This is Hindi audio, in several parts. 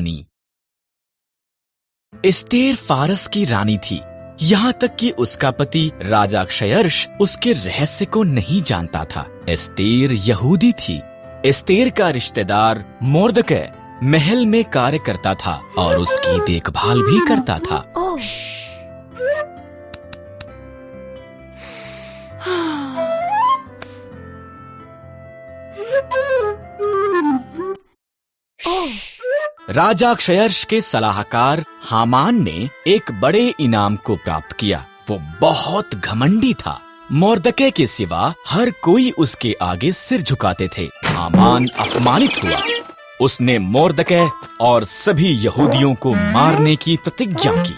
रानी। एस्तेर फारस की रानी थी, यहाँ तक कि उसका पति राजा क्षयर्ष उसके रहस्य को नहीं जानता था। एस्तेर यहूदी थी। एस्तेर का रिश्तेदार मोर्दकै महल में कार्य करता था और उसकी देखभाल भी करता था। राजा क्षयर्ष के सलाहकार हामान ने एक बड़े इनाम को प्राप्त किया। वो बहुत घमंडी था। मोर्दकै के सिवा हर कोई उसके आगे सिर झुकाते थे। हामान अपमानित हुआ। उसने मोर्दकै और सभी यहूदियों को मारने की प्रतिज्ञा की।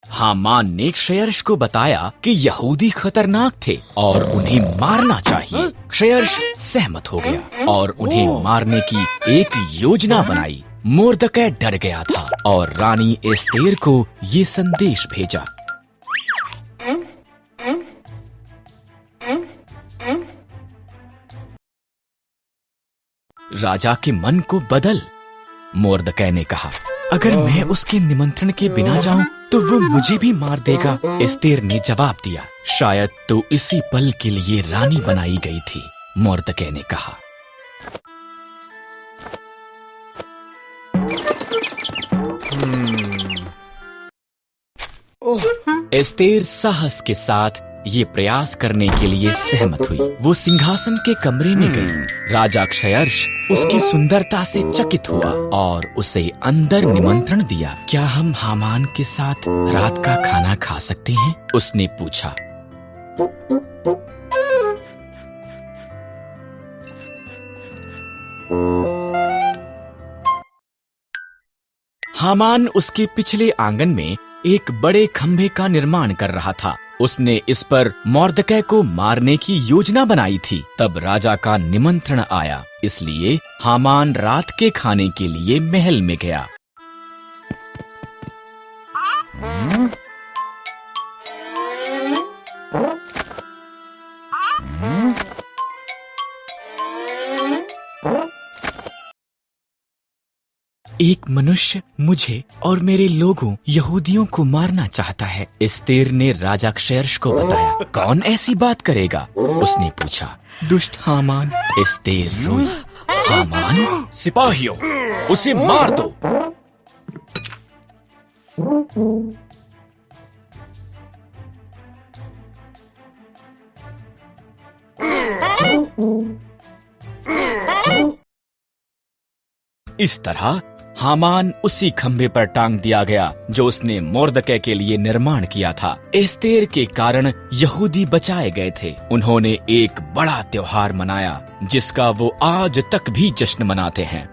हामान ने क्षयर्ष को बताया कि यहूदी खतरनाक थे और उन्हें मारना चाहिए। क्षयर्ष सहमत हो गया और उन्हें मारने की एक योजना बनाई। मोर्दकै डर गया था और रानी एस्तेर को ये संदेश भेजा। राजा के मन को बदल। मोर्दकै ने कहा, अगर मैं उसके निमंत्रण के बिना जाऊं तो वो मुझे भी मार देगा। एस्तेर ने जवाब दिया, शायद तो इसी पल के लिए रानी बनाई गई थी। मोर्दकै ने कहा। एस्तेर साहस के साथ ये प्रयास करने के लिए सहमत हुई। वो सिंहासन के कमरे में गई। राजा क्षयर्ष उसकी सुंदरता से चकित हुआ और उसे अंदर निमंत्रण दिया। क्या हम हामान के साथ रात का खाना खा सकते हैं? उसने पूछा। हामान उसके पिछले आंगन में एक बड़े खंभे का निर्माण कर रहा था। उसने इस पर मोर्दकै को मारने की योजना बनाई थी। तब राजा का निमंत्रण आया, इसलिए हामान रात के खाने के लिए महल में गया। एक मनुष्य मुझे और मेरे लोगों यहूदियों को मारना चाहता है। एस्तेर ने राजा क्षयर्ष को बताया। कौन ऐसी बात करेगा? उसने पूछा। दुष्ट हामान। एस्तेर रोई। हामान, सिपाहियों, उसे मार दो। इस तरह हामान उसी खंभे पर टांग दिया गया जो उसने मोर्दकै के लिए निर्माण किया था। एस्तेर के कारण यहूदी बचाए गए थे। उन्होंने एक बड़ा त्योहार मनाया जिसका वो आज तक भी जश्न मनाते हैं।